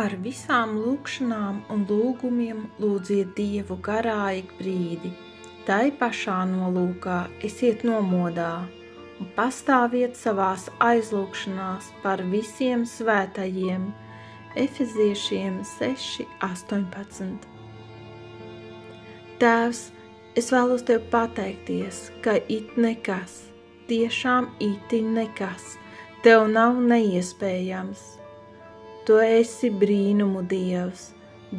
Par visām lūgšanām un lūgumiem lūdziet Dievu garā ik brīdi. Tai pašā nolūkā esiet nomodā un pastāviet savās aizlūgšanās par visiem svētajiem. Efeziešiem 6:18. Tēvs, es vēlos Tev pateikties, ka it nekas, tiešām itin nekas, Tev nav neiespējams. Tu esi brīnumu Dievs,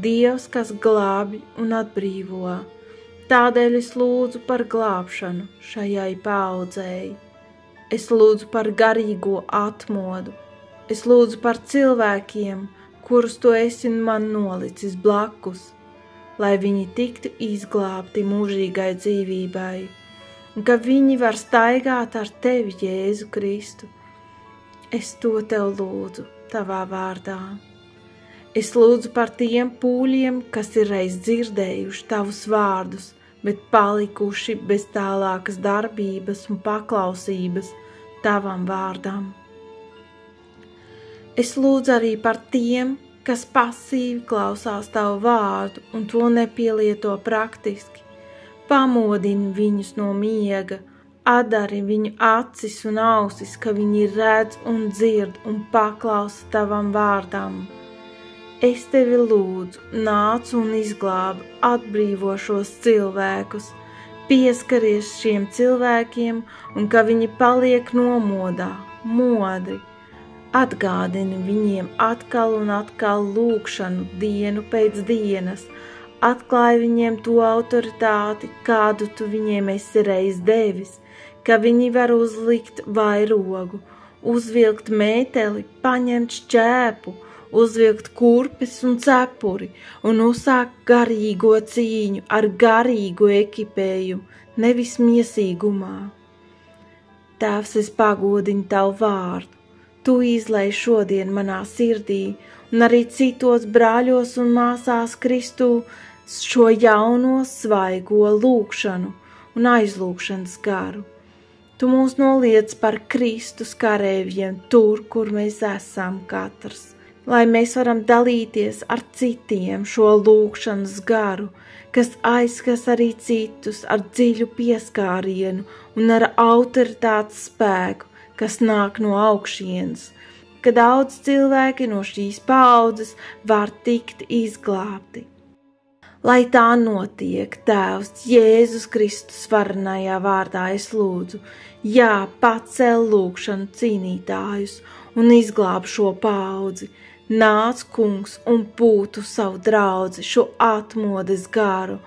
Dievs, kas glābj un atbrīvo. Tādēļ es lūdzu par glābšanu šajai paaudzei. Es lūdzu par garīgo atmodu. Es lūdzu par cilvēkiem, kurus Tu esi man nolicis blakus, lai viņi tiktu izglābti mūžīgai dzīvībai, un ka viņi var staigāt ar Tevi, Jēzu Kristu. Es to Tev lūdzu Tavā vārdā. Es lūdzu par tiem pūļiem, kas ir reiz dzirdējuši Tavus vārdus, bet palikuši bez tālākas darbības un paklausības Tavam vārdam. Es lūdzu arī par tiem, kas pasīvi klausās Tavu vārdu un to nepielieto praktiski. Pamodini viņus no miega, atdari viņu acis un ausis, ka viņi redz un dzird un paklausa Tavam vārdam. Es Tevi lūdzu, nāc un izglābi, atbrīvo šos cilvēkus, pieskaries šiem cilvēkiem un ka viņi paliek nomodā, modri. Atgādini viņiem atkal un atkal lūgšanu dienu pēc dienas, atklāj viņiem to autoritāti, kādu Tu viņiem esi reiz devis, ka viņi var uzlikt vairogu, uzvilkt mēteli, paņemt šķēpu, uzvilkt kurpes un cepuri un uzsākt garīgo cīņu ar garīgu ekipējumu, nevis miesīgumā. Tēvs, es pagodinu Tavu vārdu. Tu izlej šodien manā sirdī un arī citos brāļos un māsās Kristū šo jauno svaigo lūgšanu un aizlūgšanas garu. Tu mūs noliec par Kristus kareiviem tur, kur mēs esam katrs, lai mēs varam dalīties ar citiem šo lūgšanas garu, kas aizskas arī citus ar dziļu pieskārienu un ar autoritātes spēku, kas nāk no augšienes, ka daudz cilvēki no šīs paaudzes var tikt izglābti. Lai tā notiek, Tēvs, Jēzus Kristus varenajā vārdā es lūdzu, jā, pacel lūgšanu cīnītājus un izglāb šo paudzi. Nāc, Kungs, un pūtu savu draudzi, šo atmodes garu,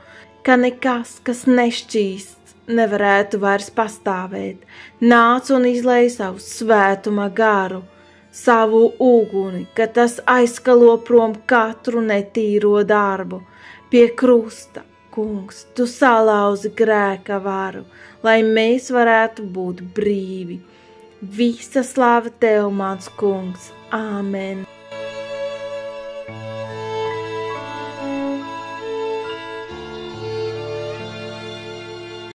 ka nekas, kas nešķīsts, nevarētu vairs pastāvēt. Nāc un izlej savu svētuma garu, savu uguni, ka tas aizskalo prom katru netīro darbu. Pie krusta, Kungs, Tu salauzi grēka varu, lai mēs varētu būt brīvi. Visa slāva Tev, mans Kungs. Āmen.